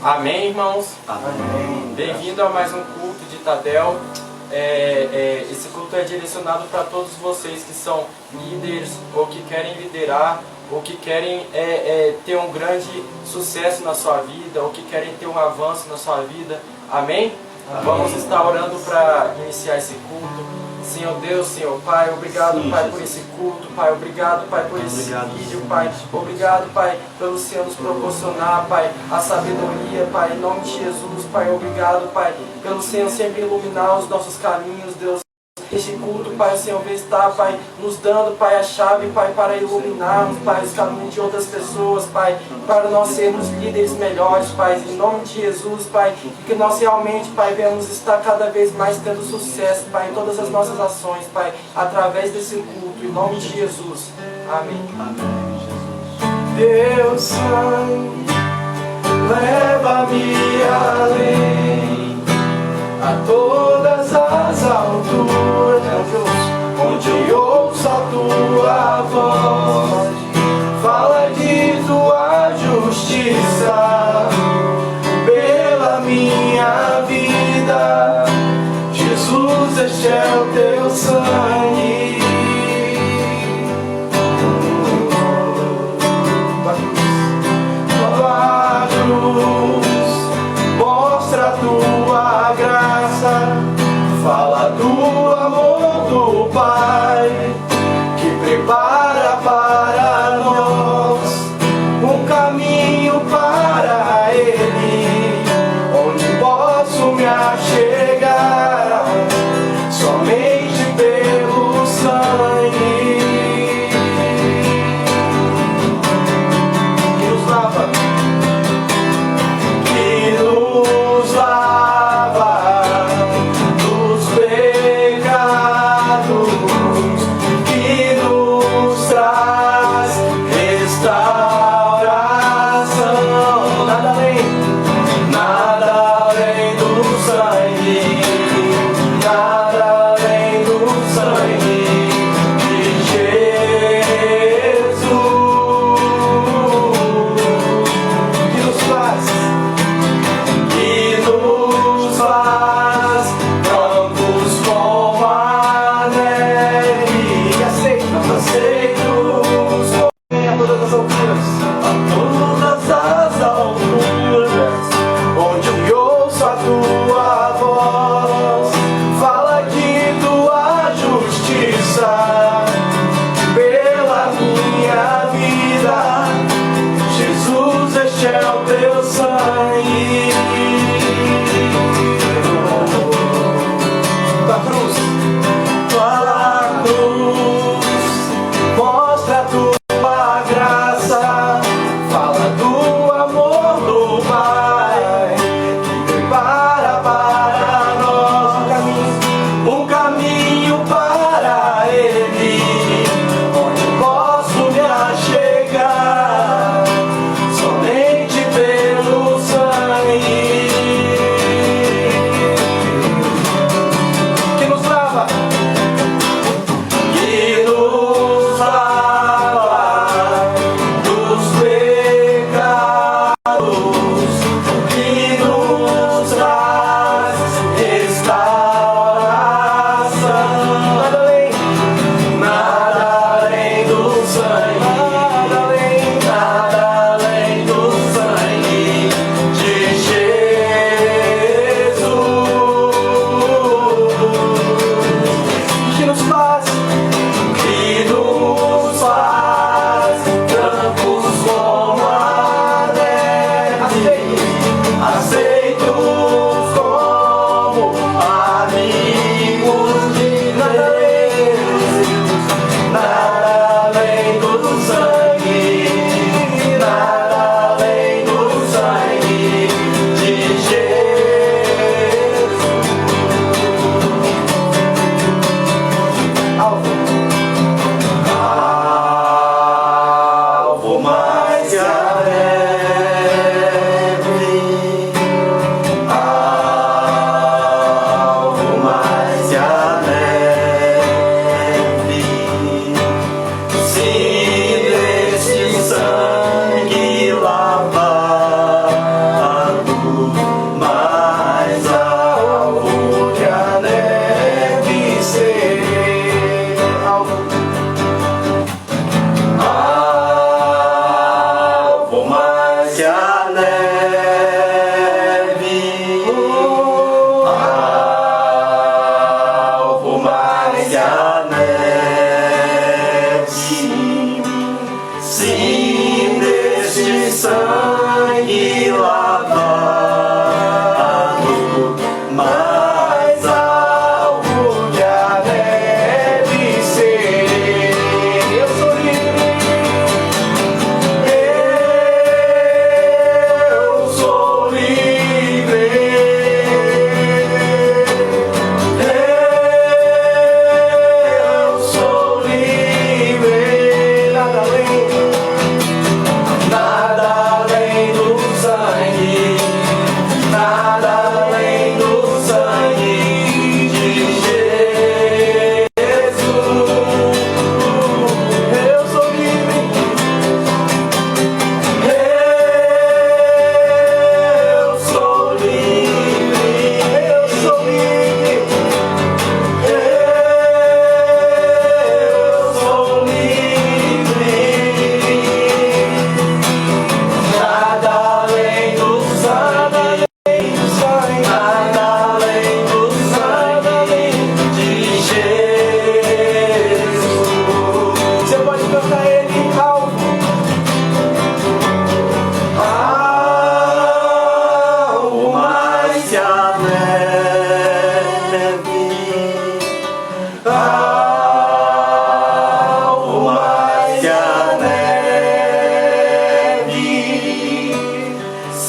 Amém, irmãos? Amém. Bem-vindo a mais um culto de Tadel. Esse culto é direcionado para todos vocês que são líderes, ou que querem liderar, ou que querem ter um grande sucesso na sua vida, ou que querem ter um avanço na sua vida. Amém? Amém. Vamos estar orando para iniciar esse culto. Senhor Deus, Senhor Pai, obrigado, sim, Pai, Jesus, por esse culto, Pai, obrigado, Pai, por esse vídeo, Pai, obrigado, Pai, pelo Senhor nos proporcionar, Pai, a sabedoria, Pai, em nome de Jesus, Pai, obrigado, Pai, pelo Senhor sempre iluminar os nossos caminhos, Deus. Este culto, Pai, o Senhor está, Pai, nos dando, Pai, a chave, Pai, para iluminarmos, Pai, os caminhos de outras pessoas, Pai, para nós sermos líderes melhores, Pai, em nome de Jesus, Pai, e que nós realmente, Pai, venhamos estar cada vez mais tendo sucesso, Pai, em todas as nossas ações, Pai, através desse culto, em nome de Jesus. Amém. Amém, Jesus. Deus Santo, leva-me além, a todas as alturas, onde ouço a tua voz, fala de tua justiça pela minha vida. Jesus, este é o teu sangue. Tua cruz mostra a tua graça, fala do amor do Pai, que prepara para nós um caminho para Ele, onde posso me achegar somente pelo sangue que nos lava, que nos lava dos pecados, que nos traz restauração. Nada além do sangue, nada além do sangue de Jesus, que nos faz brancos como a neve. Aceitos a todas as alturas, onde eu ouço a tua voz, fala de tua justiça pela minha vida. Jesus, este é o teu sangue. Tua cruz, tua cruz mostra a tua graça, fala do amor do Pai, que prepara para nós um caminho para Ele, onde posso me achegar somente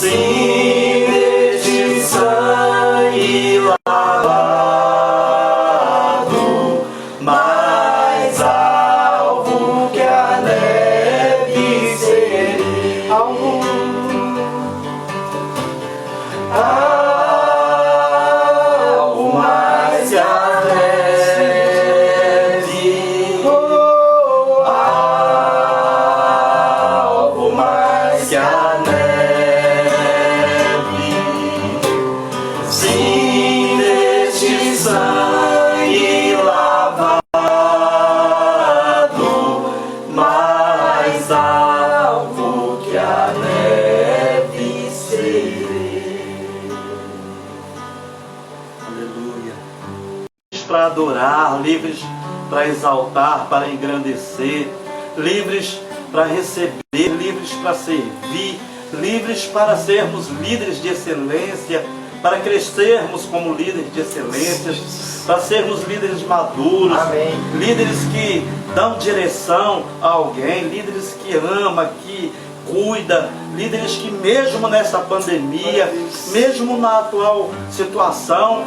sim, deste sangue lavado, mais alvo que a neve serei. Alvo mais que a neve, alvo mais que a neve, sim, deste sangue lavado, mais alvo que a neve serei. Aleluia. Para adorar, livres para exaltar, para engrandecer, livres para receber, livres para servir, livres para sermos líderes de excelência, para crescermos como líderes de excelência, para sermos líderes maduros, Amém. líderes que dão direção a alguém, líderes que amam, que cuida, líderes que mesmo nessa pandemia, mesmo na atual situação,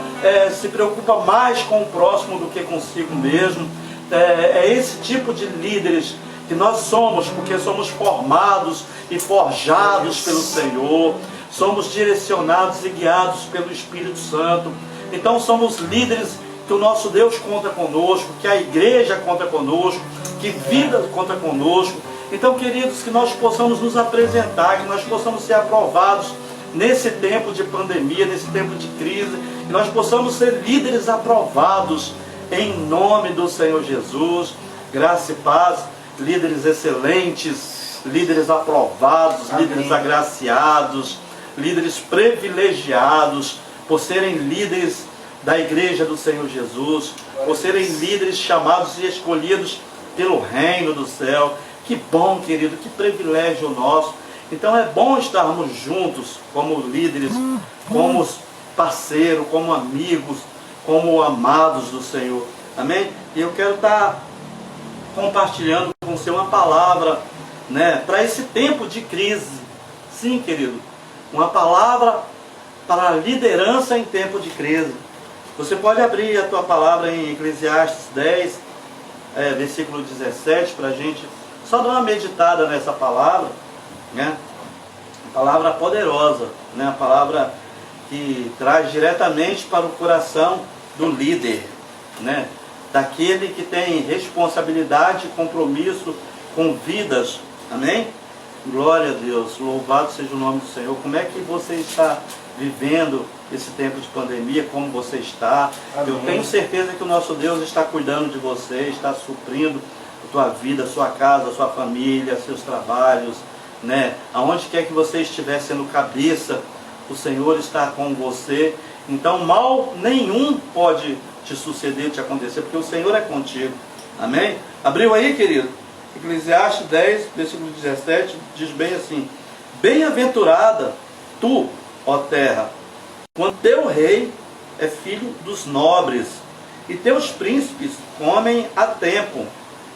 se preocupa mais com o próximo do que consigo mesmo. É esse tipo de líderes que nós somos, porque somos formados e forjados pelo Senhor, somos direcionados e guiados pelo Espírito Santo. Então somos líderes que o nosso Deus conta conosco, que a igreja conta conosco, que vida conta conosco. Então, queridos, que nós possamos nos apresentar, que nós possamos ser aprovados nesse tempo de pandemia, nesse tempo de crise, que nós possamos ser líderes aprovados em nome do Senhor Jesus. Graça e paz, líderes excelentes, líderes aprovados, Amém. Líderes agraciados, líderes privilegiados, por serem líderes da igreja do Senhor Jesus, por serem líderes chamados e escolhidos pelo reino do céu. Que bom, querido, que privilégio nosso. Então é bom estarmos juntos como líderes, como parceiros, como amigos, como amados do Senhor. Amém? E eu quero estar compartilhando com você uma palavra, né, para esse tempo de crise. Sim, querido, uma palavra para a liderança em tempo de crise. Você pode abrir a tua palavra em Eclesiastes 10, versículo 17, para a gente só dar uma meditada nessa palavra, né? Uma palavra poderosa, né? Uma palavra que traz diretamente para o coração do líder, né? Daquele que tem responsabilidade e compromisso com vidas. Amém? Glória a Deus, louvado seja o nome do Senhor. Como é que você está vivendo esse tempo de pandemia? Como você está? Amém. Eu tenho certeza que o nosso Deus está cuidando de você, está suprindo a tua vida, a sua casa, a sua família, seus trabalhos, né? Aonde quer que você estiver sendo cabeça, o Senhor está com você. Então mal nenhum pode te suceder, te acontecer, porque o Senhor é contigo. Amém? Abriu aí, querido? Eclesiastes 10, versículo 17, diz bem assim: bem-aventurada tu, ó terra, quando teu rei é filho dos nobres, e teus príncipes comem a tempo,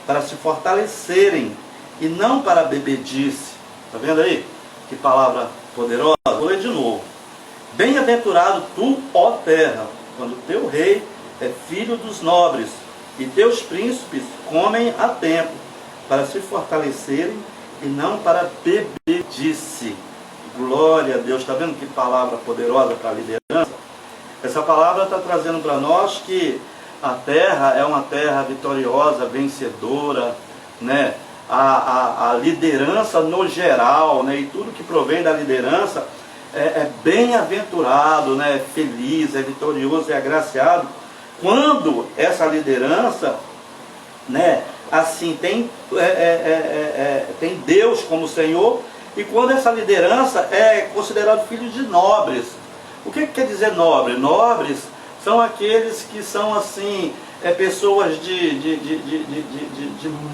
para se fortalecerem, e não para bebedice. Está vendo aí? Que palavra poderosa. Vou ler de novo. Bem-aventurado tu, ó terra, quando teu rei é filho dos nobres, e teus príncipes comem a tempo, para se fortalecerem, e não para bebedice. Glória a Deus. Está vendo que palavra poderosa para a liderança? Essa palavra está trazendo para nós que a terra é uma terra vitoriosa, vencedora, né? A liderança no geral, né? E tudo que provém da liderança é bem-aventurado, né? É feliz, é vitorioso, é agraciado. Quando essa liderança, né? Assim, tem Deus como Senhor, e quando essa liderança é considerado filho de nobres. O que quer dizer nobre? Nobres são aqueles que são assim, pessoas de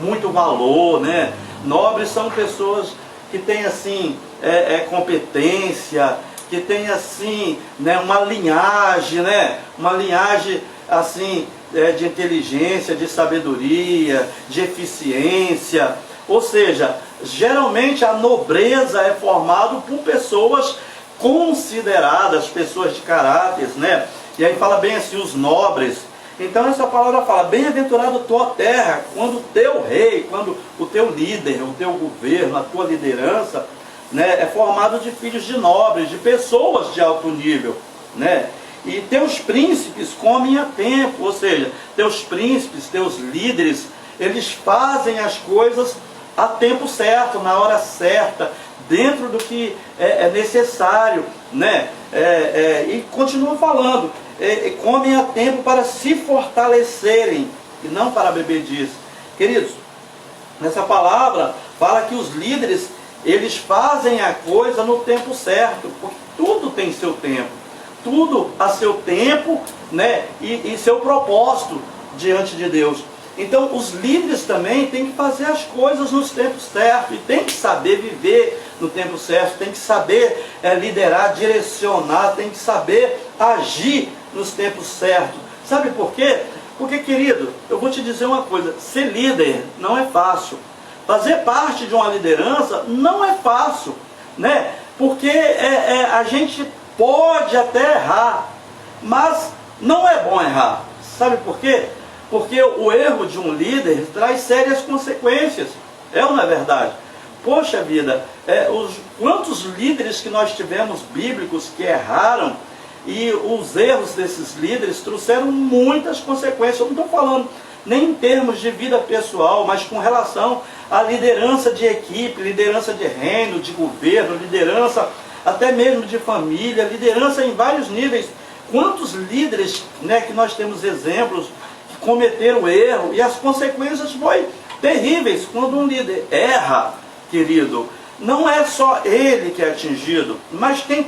muito valor, né? Nobres são pessoas que têm assim, competência, que têm assim, né, uma linhagem, né? Uma linhagem assim, de inteligência, de sabedoria, de eficiência. Ou seja, geralmente a nobreza é formada por pessoas consideradas pessoas de caráter, né? E aí fala bem assim, os nobres. Então essa palavra fala, bem-aventurado tua terra, quando o teu rei, quando o teu líder, o teu governo, a tua liderança, né, é formado de filhos de nobres, de pessoas de alto nível, né? E teus príncipes comem a tempo, ou seja, teus príncipes, teus líderes, eles fazem as coisas a tempo certo, na hora certa, dentro do que é necessário, né? E continua falando, comem a tempo para se fortalecerem, e não para beber disso. Queridos, nessa palavra fala que os líderes, eles fazem a coisa no tempo certo, porque tudo tem seu tempo, tudo a seu tempo, né? E seu propósito diante de Deus. Então os líderes também têm que fazer as coisas nos tempos certos, e tem que saber viver no tempo certo, tem que saber liderar, direcionar, tem que saber agir nos tempos certos. Sabe por quê? Porque, querido, eu vou te dizer uma coisa, ser líder não é fácil. Fazer parte de uma liderança não é fácil, né? Porque a gente pode até errar, mas não é bom errar. Sabe por quê? Porque o erro de um líder traz sérias consequências. É ou não é verdade? Poxa vida, quantos líderes que nós tivemos bíblicos que erraram, e os erros desses líderes trouxeram muitas consequências. Eu não estou falando nem em termos de vida pessoal, mas com relação à liderança de equipe, liderança de reino, de governo, liderança até mesmo de família, liderança em vários níveis. Quantos líderes, né, que nós temos exemplos que cometeram erro, e as consequências foram terríveis. Quando um líder erra, querido, não é só ele que é atingido, mas tem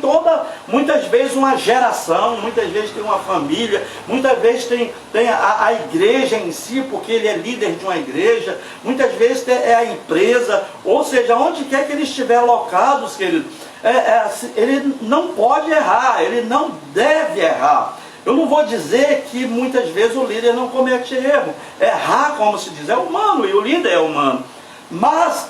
muitas vezes uma geração, muitas vezes tem uma família, muitas vezes tem a igreja em si, porque ele é líder de uma igreja, muitas vezes é a empresa, ou seja, onde quer que ele estiver alocado, querido, ele não pode errar, ele não deve errar. Eu não vou dizer que muitas vezes o líder não comete erro. Errar, como se diz, é humano, e o líder é humano. Mas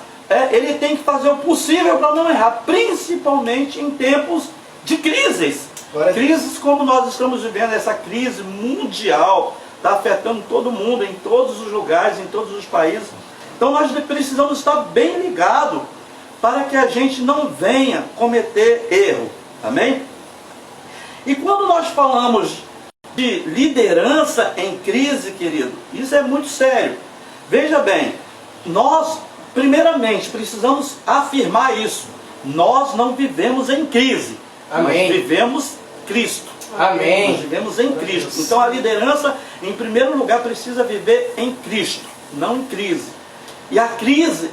ele tem que fazer o possível para não errar, principalmente em tempos de crises. Crises como nós estamos vivendo, essa crise mundial, está afetando todo mundo, em todos os lugares, em todos os países. Então nós precisamos estar bem ligados para que a gente não venha cometer erro. Amém? E quando nós falamos de liderança em crise, querido, isso é muito sério. Veja bem, nós primeiramente precisamos afirmar isso. Nós não vivemos em crise. Amém. Nós vivemos Cristo. Amém. Nós vivemos em Cristo. Então a liderança, em primeiro lugar, precisa viver em Cristo, não em crise. E a crise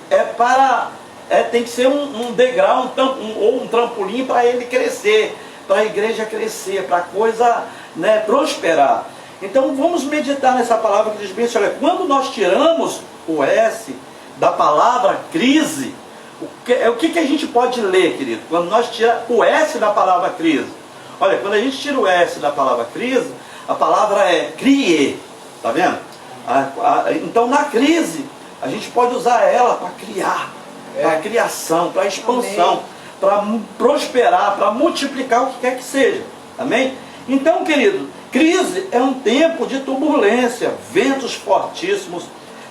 tem que ser um degrau, ou um trampolim para ele crescer, para a igreja crescer, para a coisa, né, prosperar. Então vamos meditar nessa palavra que diz bem, olha, quando nós tiramos o S da palavra crise, o que a gente pode ler, querido? Quando nós tiramos o S da palavra crise. Olha, quando a gente tira o S da palavra crise, a palavra é crier, tá vendo? Então na crise, a gente pode usar ela para criar, para criação, para expansão, para prosperar, para multiplicar o que quer que seja. Amém? Então, querido, crise é um tempo de turbulência, ventos fortíssimos,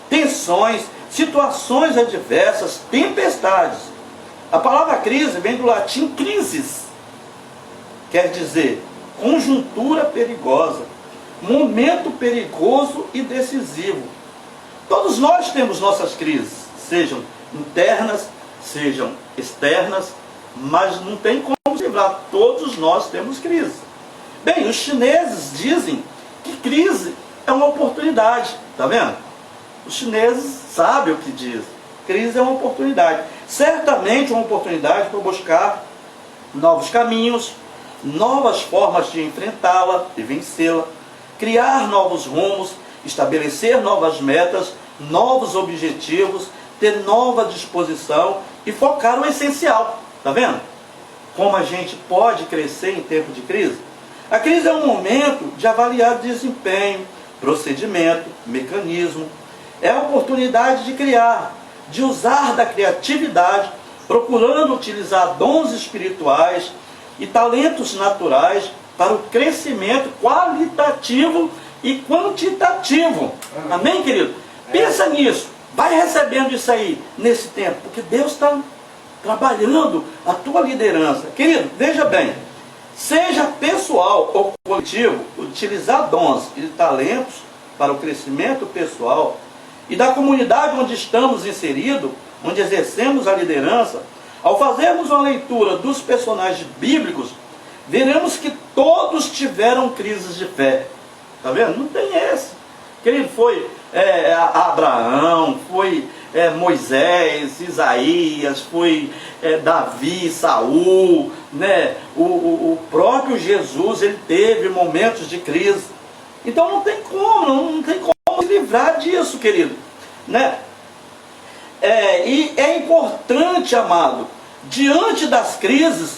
tensões, situações adversas, tempestades. A palavra crise vem do latim crisis, quer dizer conjuntura perigosa, momento perigoso e decisivo. Todos nós temos nossas crises, sejam internas, sejam externas, mas não tem como se livrar, todos nós temos crise. Bem, os chineses dizem que crise é uma oportunidade, tá vendo? Os chineses sabem o que dizem. Crise é uma oportunidade. Certamente uma oportunidade para buscar novos caminhos, novas formas de enfrentá-la e vencê-la, criar novos rumos, estabelecer novas metas, novos objetivos, ter nova disposição e focar no essencial. Tá vendo? Como a gente pode crescer em tempo de crise? A crise é um momento de avaliar desempenho, procedimento, mecanismo. É a oportunidade de criar, de usar da criatividade, procurando utilizar dons espirituais, e talentos naturais para o crescimento qualitativo e quantitativo. Amém, querido? Pensa nisso. Vai recebendo isso aí nesse tempo, porque Deus está trabalhando a tua liderança. Querido, veja bem, seja pessoal ou coletivo, utilizar dons e talentos para o crescimento pessoal e da comunidade onde estamos inseridos, onde exercemos a liderança. Ao fazermos uma leitura dos personagens bíblicos, veremos que todos tiveram crises de fé. Está vendo? Não tem esse. Querido, foi Abraão, foi Moisés, Isaías, foi Davi, Saul, né? O próprio Jesus, ele teve momentos de crise. Então não tem como se livrar disso, querido, né? E é importante, amado, diante das crises,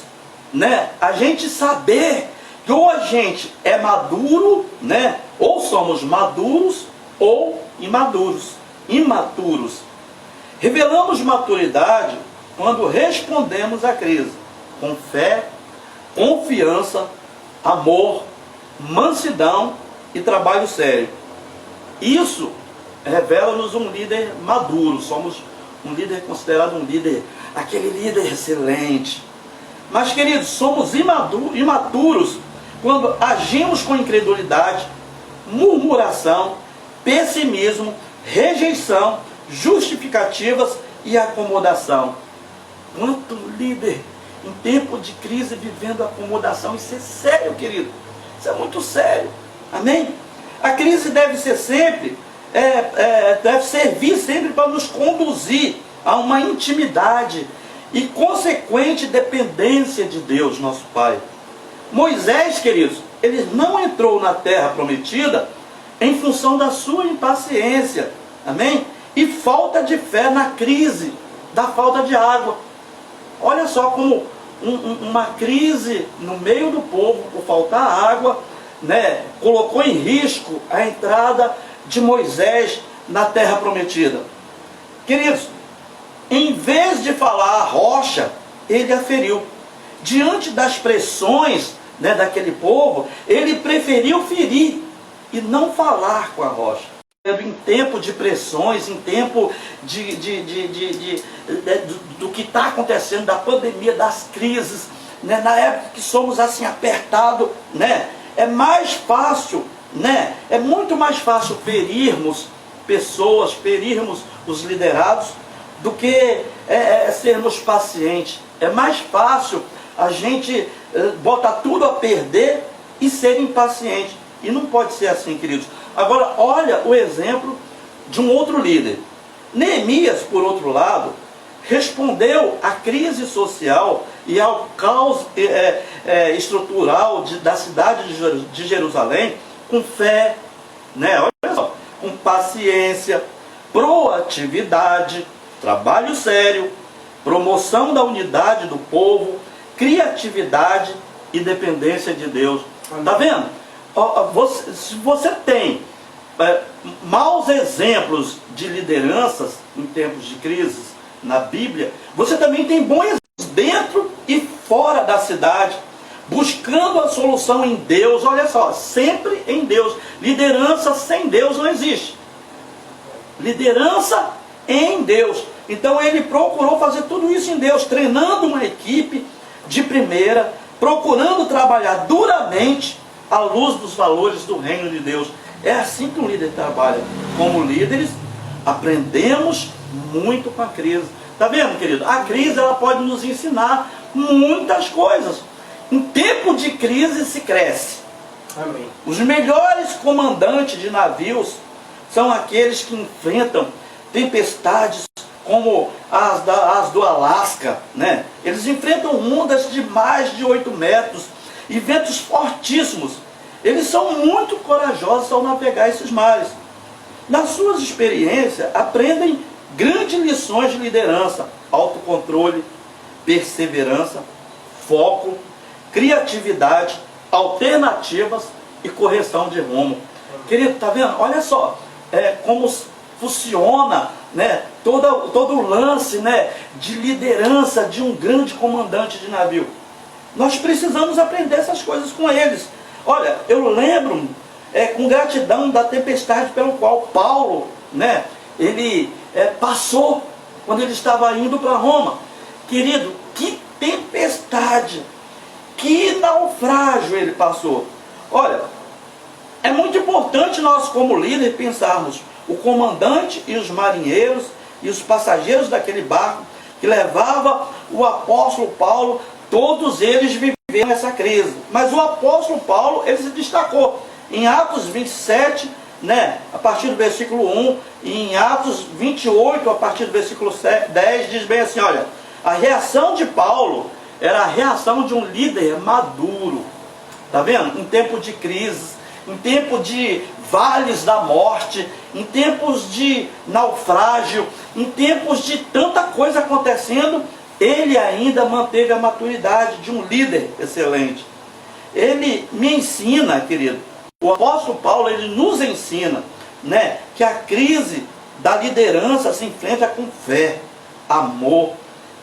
né, a gente saber que ou a gente é maduro, né, ou somos maduros ou imaturos. Revelamos maturidade quando respondemos à crise com fé, confiança, amor, mansidão e trabalho sério. Isso revela-nos um líder maduro. Somos um líder considerado um líder, aquele líder excelente. Mas, queridos, somos imaturos quando agimos com incredulidade, murmuração, pessimismo, rejeição, justificativas e acomodação. Quanto líder em tempo de crise vivendo acomodação? Isso é sério, querido. Isso é muito sério. Amém? A crise deve ser sempre, deve servir sempre para nos conduzir a uma intimidade e consequente dependência de Deus, nosso Pai. Moisés, queridos, ele não entrou na terra prometida em função da sua impaciência, amém? E falta de fé na crise da falta de água. Olha só como uma crise no meio do povo por faltar água, né, colocou em risco a entrada de Moisés na terra prometida. Queridos, em vez de falar a rocha, ele a feriu. Diante das pressões, né, daquele povo, ele preferiu ferir e não falar com a rocha. Em tempo de pressões, em tempo do que está acontecendo, da pandemia, das crises, né, na época que somos assim apertados, né, é mais fácil, né, é muito mais fácil ferirmos pessoas, ferirmos os liderados, do que sermos pacientes. É mais fácil a gente botar tudo a perder e ser impaciente. E não pode ser assim, queridos. Agora, olha o exemplo de um outro líder. Neemias, por outro lado, respondeu à crise social e ao caos estrutural da cidade de Jerusalém com fé, né? Olha só, com paciência, proatividade, trabalho sério, promoção da unidade do povo, criatividade e dependência de Deus. Está vendo? Se você tem maus exemplos de lideranças em tempos de crises na Bíblia, você também tem bons exemplos dentro e fora da cidade, buscando a solução em Deus. Olha só, sempre em Deus. Liderança sem Deus não existe. Liderança em Deus. Então ele procurou fazer tudo isso em Deus, treinando uma equipe de primeira, procurando trabalhar duramente à luz dos valores do reino de Deus. É assim que um líder trabalha. Como líderes, aprendemos muito com a crise. Está vendo, querido? A crise ela pode nos ensinar muitas coisas. Em tempo de crise se cresce. Amém. Os melhores comandantes de navios são aqueles que enfrentam tempestades como as do Alasca, né? Eles enfrentam ondas de mais de 8 metros e ventos fortíssimos. Eles são muito corajosos ao navegar esses mares. Nas suas experiências, aprendem grandes lições de liderança, autocontrole, perseverança, foco, criatividade, alternativas e correção de rumo. Querido, tá vendo? Olha só como funciona, né, todo o lance, né, de liderança de um grande comandante de navio. Nós precisamos aprender essas coisas com eles. Olha, eu lembro com gratidão da tempestade pelo qual Paulo, né, ele passou quando ele estava indo para Roma. Querido, que tempestade, que naufrágio ele passou. Olha, é muito importante nós como líder pensarmos o comandante e os marinheiros e os passageiros daquele barco que levava o apóstolo Paulo, todos eles viveram essa crise. Mas o apóstolo Paulo, ele se destacou. Em Atos 27, né, a partir do versículo 1, e em Atos 28, a partir do versículo 10, diz bem assim, olha, a reação de Paulo era a reação de um líder maduro. Está vendo? Em tempo de crise, em tempo de vales da morte, em tempos de naufrágio, em tempos de tanta coisa acontecendo, ele ainda manteve a maturidade de um líder excelente. Ele me ensina, querido, o apóstolo Paulo, ele nos ensina, né, que a crise da liderança se enfrenta com fé, amor,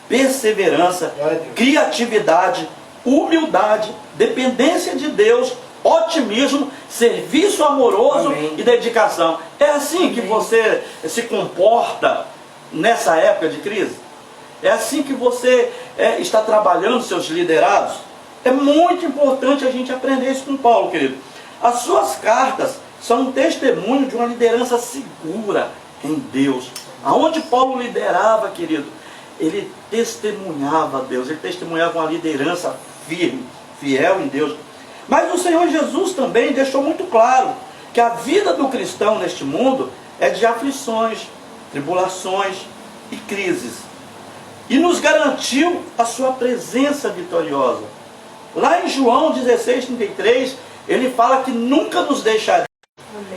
perseverança, criatividade, humildade, dependência de Deus, otimismo, serviço amoroso. Amém. E dedicação. É assim. Amém. Que você se comporta nessa época de crise? É assim que você está trabalhando seus liderados? É muito importante a gente aprender isso com Paulo, querido. As suas cartas são um testemunho de uma liderança segura em Deus. Aonde Paulo liderava, querido, ele testemunhava a Deus, ele testemunhava uma liderança firme, fiel em Deus. Mas o Senhor Jesus também deixou muito claro que a vida do cristão neste mundo é de aflições, tribulações e crises. E nos garantiu a sua presença vitoriosa. Lá em João 16:33, ele fala que nunca nos deixará.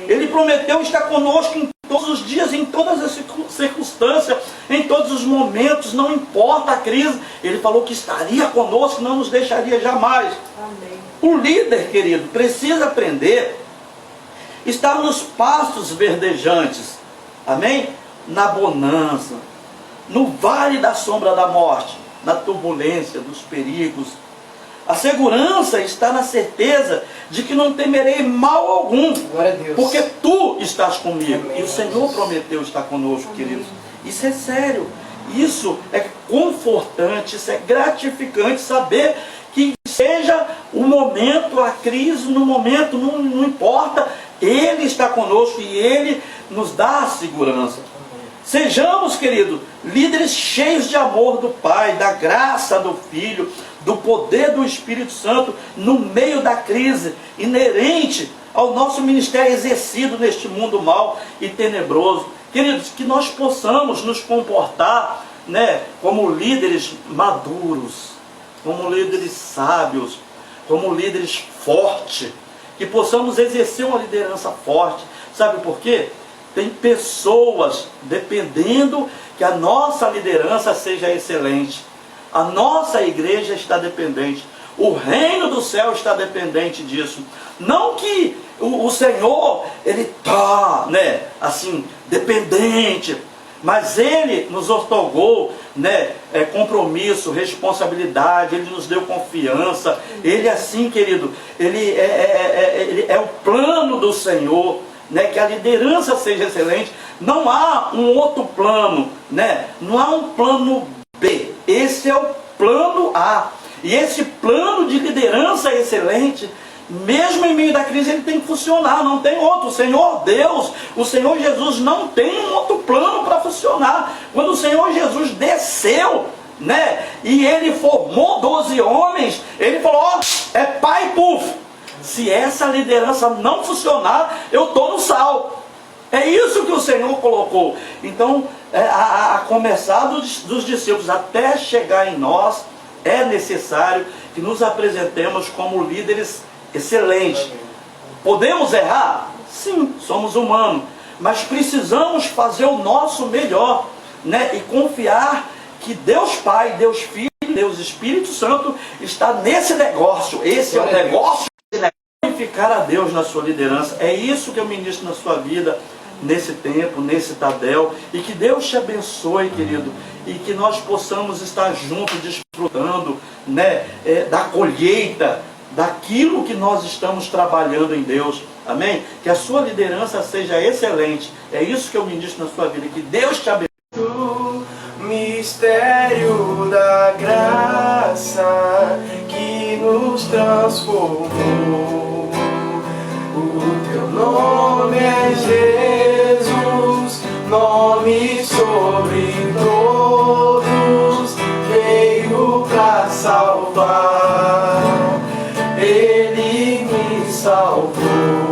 Ele prometeu estar conosco em todos os dias, em todas as circunstâncias, em todos os momentos, não importa a crise. Ele falou que estaria conosco, não nos deixaria jamais. Amém. O líder, querido, precisa aprender a estar nos pastos verdejantes. Amém? Na bonança, no vale da sombra da morte, na turbulência, dos perigos. A segurança está na certeza de que não temerei mal algum, porque tu estás comigo. Amém. E o Senhor prometeu estar conosco, queridos. Isso é sério, isso é confortante, isso é gratificante saber que seja o momento, a crise, no momento, não importa, Ele está conosco e Ele nos dá a segurança. Sejamos, querido, líderes cheios de amor do Pai, da graça do Filho, do poder do Espírito Santo, no meio da crise inerente ao nosso ministério exercido neste mundo mau e tenebroso. Queridos, que nós possamos nos comportar, né, como líderes maduros, como líderes sábios, como líderes fortes, que possamos exercer uma liderança forte. Sabe por quê? Tem pessoas dependendo que a nossa liderança seja excelente. A nossa igreja está dependente. O reino do céu está dependente disso. Não que o Senhor, Ele está, né, assim, dependente. Mas Ele nos otorgou, né, compromisso, responsabilidade. Ele nos deu confiança. Ele assim, querido, Ele é o plano do Senhor. Né, que a liderança seja excelente. Não há um outro plano, né? Não há um plano B. Esse é o plano A. E esse plano de liderança excelente, mesmo em meio da crise, ele tem que funcionar. Não tem outro. O Senhor Deus, o Senhor Jesus não tem um outro plano para funcionar. Quando o Senhor Jesus desceu, né, e Ele formou 12 homens, Ele falou, ó, é pai puf. Se essa liderança não funcionar, eu estou no sal. É isso que o Senhor colocou. Então, a começar dos discípulos até chegar em nós, é necessário que nos apresentemos como líderes excelentes. Podemos errar? Sim, somos humanos. Mas precisamos fazer o nosso melhor, né? E confiar que Deus Pai, Deus Filho, Deus Espírito Santo está nesse negócio. Esse é o negócio. Glorificar a Deus na sua liderança. É isso que eu ministro na sua vida nesse tempo, nesse Tadel. E que Deus te abençoe, querido. E que nós possamos estar juntos, desfrutando, né, da colheita, daquilo que nós estamos trabalhando em Deus. Amém? Que a sua liderança seja excelente. É isso que eu ministro na sua vida. Que Deus te abençoe. Mistério da graça que nos transformou. O teu nome é Jesus, nome sobre todos, veio pra salvar. Ele me salvou.